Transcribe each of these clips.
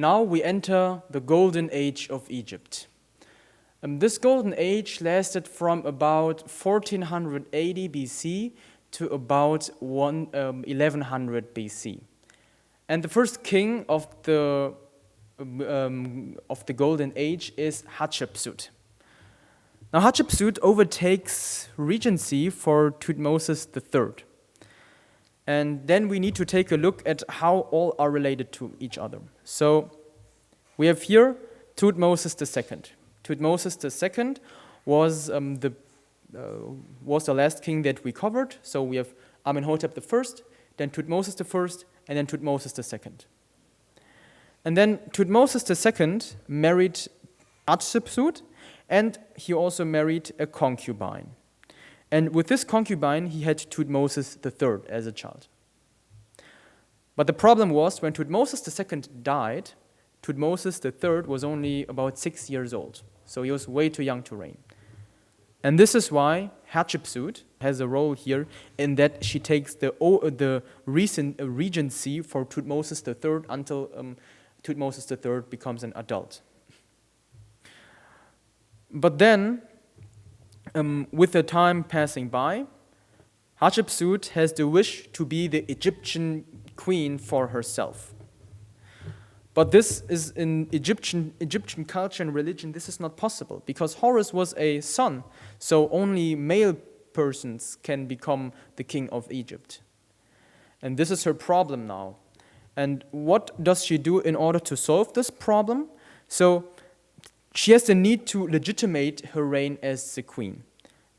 Now we enter the golden age of Egypt. This golden age lasted from about 1480 BC to about 1100 BC. And the first king of the golden age is Hatshepsut. Now Hatshepsut overtakes regency for Thutmose III. And then we need to take a look at how all are related to each other. So we have here Thutmose II. Thutmose II was the last king that we covered. So we have Amenhotep I, then Thutmose I, and then Thutmose II. And then Thutmose II married Hatshepsut, and he also married a concubine. And with this concubine, he had Thutmose III as a child. But the problem was, when Thutmose II died, Thutmose III was only about 6 years old. So he was way too young to reign. And this is why Hatshepsut has a role here in that she takes the recent regency for Thutmose III until Thutmose III becomes an adult. But then, with the time passing by, Hatshepsut has the wish to be the Egyptian queen for herself. But this is in Egyptian culture and religion, this is not possible, because Horus was a son, so only male persons can become the king of Egypt. And this is her problem now. And what does she do in order to solve this problem? So she has the need to legitimate her reign as the queen.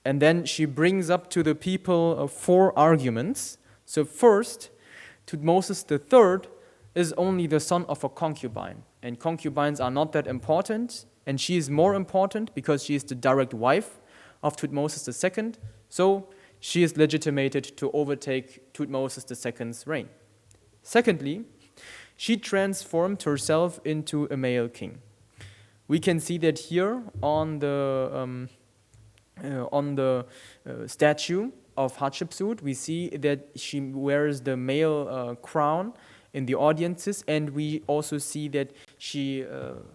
And then she brings up to the people 4 arguments. So first, Thutmose III is only the son of a concubine. And concubines are not that important. And she is more important because she is the direct wife of Thutmose II. So she is legitimated to overtake Thutmose II's reign. Secondly, she transformed herself into a male king. We can see that here on the statue of Hatshepsut. We see that she wears the male crown in the audiences, and we also see that she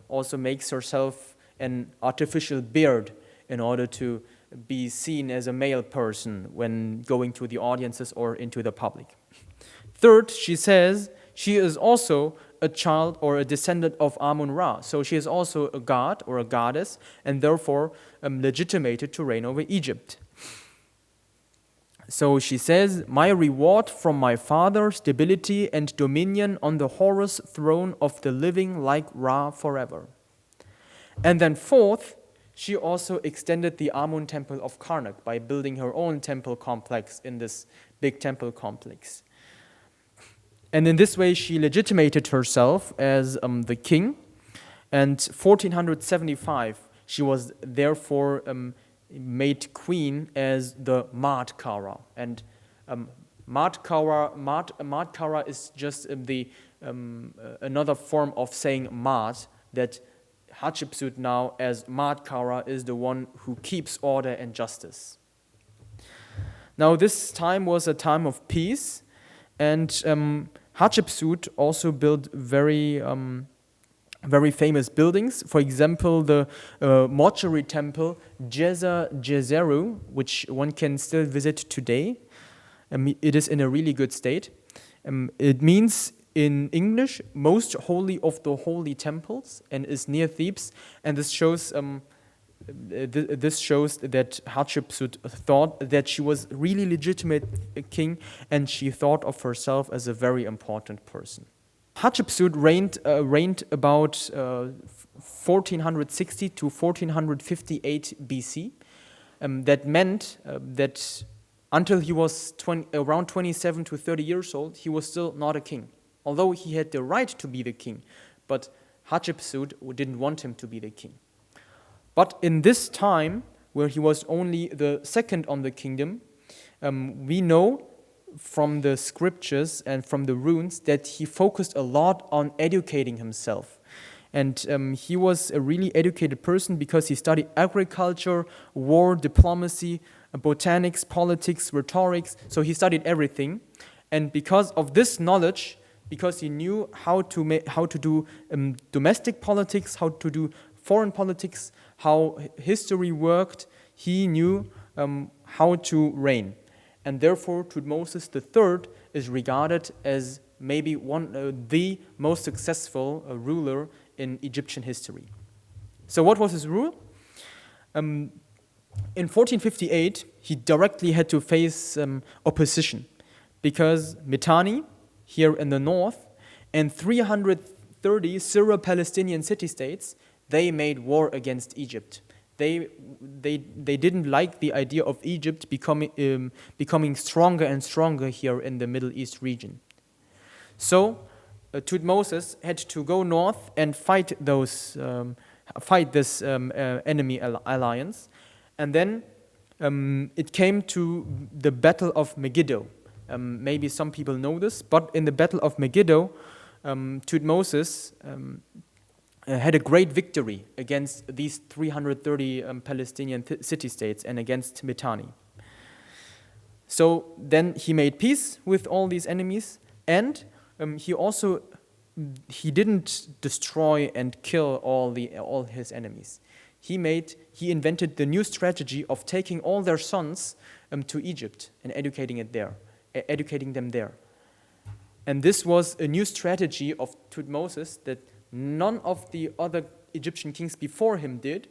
also makes herself an artificial beard in order to be seen as a male person when going to the audiences or into the public. Third, she says she is also a child or a descendant of Amun-Ra. So she is also a god or a goddess, and therefore legitimated to reign over Egypt. So she says, "My reward from my father, stability and dominion on the Horus throne of the living like Ra forever." And then fourth, she also extended the Amun temple of Karnak by building her own temple complex in this big temple complex. And in this way, she legitimated herself as the king. And 1475, she was therefore made queen as the Maat-Kara. And Maat-Kara is just another form of saying Maat, that Hatshepsut now as Maat-Kara is the one who keeps order and justice. Now this time was a time of peace, and Hatshepsut also built very famous buildings. For example, the mortuary temple Djeser-Djeseru, which one can still visit today. It is in a really good state. It means in English, most holy of the holy temples, and is near Thebes. And this shows that Hatshepsut thought that she was really legitimate king, and she thought of herself as a very important person. Hatshepsut reigned about 1460 to 1458 BC. That meant that until he was around 27 to 30 years old, he was still not a king. Although he had the right to be the king, but Hatshepsut didn't want him to be the king. But in this time, where he was only the second on the kingdom, we know from the scriptures and from the runes that he focused a lot on educating himself. And he was a really educated person because he studied agriculture, war, diplomacy, botanics, politics, rhetorics. So he studied everything. And because of this knowledge, because he knew how to do domestic politics, how to do foreign politics, how history worked. He knew how to reign. And therefore, Thutmose III is regarded as maybe the most successful ruler in Egyptian history. So what was his rule? In 1458, he directly had to face opposition because Mitanni, here in the north, and 330 Syro-Palestinian city-states, they made war against Egypt. They didn't like the idea of Egypt becoming stronger and stronger here in the Middle East region. So Thutmose had to go north and fight this enemy alliance, and then it came to the Battle of Megiddo. Maybe some people know this, but in the Battle of Megiddo, Thutmose had a great victory against these 330 Palestinian city-states and against Mitanni. So then he made peace with all these enemies, and he didn't destroy and kill all his enemies. He invented the new strategy of taking all their sons to Egypt and educating them there. And this was a new strategy of Thutmose that none of the other Egyptian kings before him did,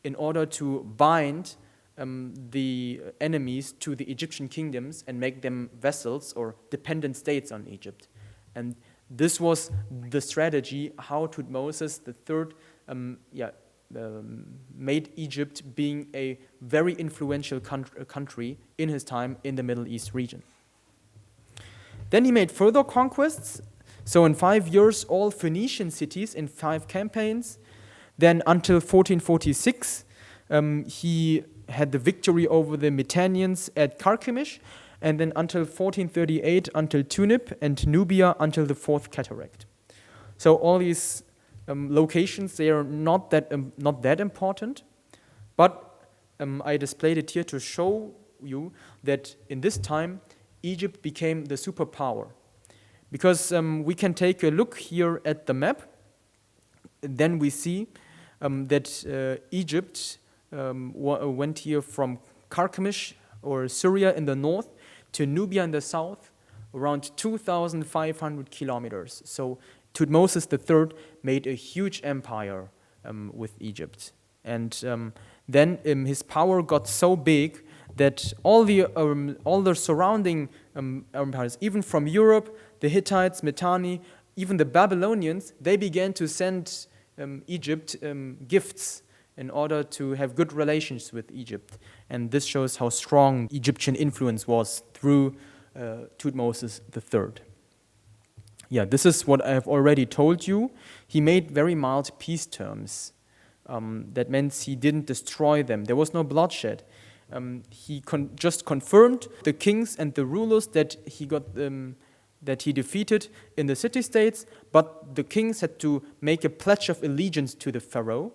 in order to bind the enemies to the Egyptian kingdoms and make them vassals or dependent states on Egypt. And this was the strategy how Thutmose III made Egypt being a very influential country in his time in the Middle East region. Then he made further conquests. So in 5 years, all Phoenician cities in 5 campaigns. Then until 1446, he had the victory over the Mitannians at Carchemish. And then until 1438, until Tunip, and Nubia until the 4th Cataract. So all these locations, they are not that important. But I displayed it here to show you that in this time, Egypt became the superpower. Because we can take a look here at the map, then we see that Egypt went here from Carchemish or Syria in the north to Nubia in the south, around 2,500 kilometers. So Thutmose III made a huge empire with Egypt. And then his power got so big that all the surrounding empires, even from Europe, the Hittites, Mitanni, even the Babylonians, they began to send Egypt gifts in order to have good relations with Egypt. And this shows how strong Egyptian influence was through Thutmose III. Yeah, this is what I have already told you. He made very mild peace terms. That meant he didn't destroy them. There was no bloodshed. He just confirmed the kings and the rulers that he defeated in the city-states, but the kings had to make a pledge of allegiance to the pharaoh,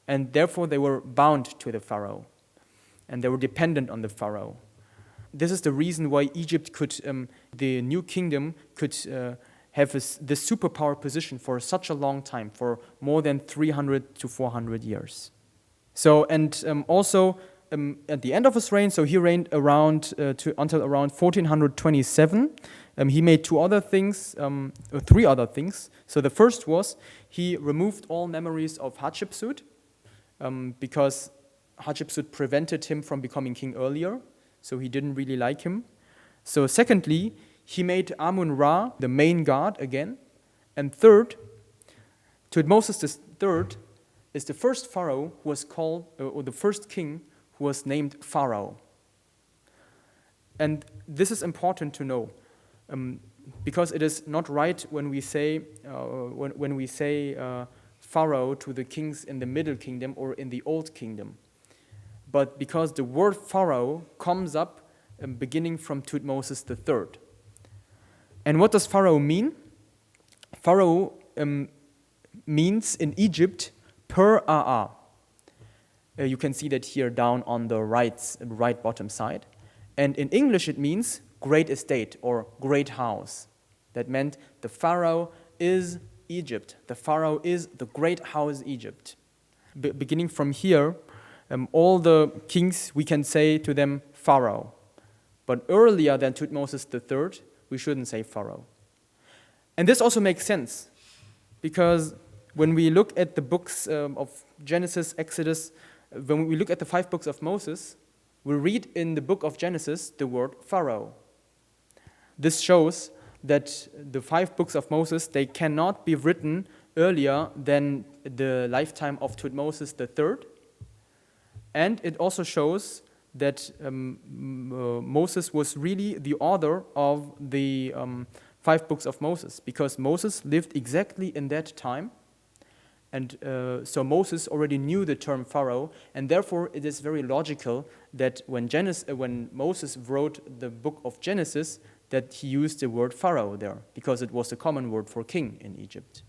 and therefore they were bound to the pharaoh, and they were dependent on the pharaoh. This is the reason why Egypt the new kingdom could have this superpower position for such a long time, for more than 300 to 400 years. So, and also at the end of his reign, so he reigned until around 1427. He made three other things. So the first was he removed all memories of Hatshepsut because Hatshepsut prevented him from becoming king earlier, so he didn't really like him. So secondly, he made Amun-Ra the main god again. And third, Thutmose III is the first pharaoh who was called, or the first king who was named Pharaoh. And this is important to know, because it is not right when we say Pharaoh to the kings in the Middle Kingdom or in the Old Kingdom. But because the word Pharaoh comes up beginning from Thutmose III. And what does Pharaoh mean? Pharaoh means in Egypt Per-Aa. You can see that here down on the right bottom side. And in English it means great estate or great house. That meant the Pharaoh is Egypt. The Pharaoh is the great house Egypt. Beginning from here, all the kings, we can say to them Pharaoh. But earlier than Thutmose III, we shouldn't say Pharaoh. And this also makes sense, because when we look at the books of Genesis, Exodus, when we look at the 5 books of Moses, we read in the book of Genesis the word Pharaoh. This shows that the 5 books of Moses, they cannot be written earlier than the lifetime of Thutmose III. And it also shows that Moses was really the author of the 5 books of Moses, because Moses lived exactly in that time. And so Moses already knew the term Pharaoh, and therefore it is very logical that when Moses wrote the book of Genesis, that he used the word Pharaoh there, because it was a common word for king in Egypt.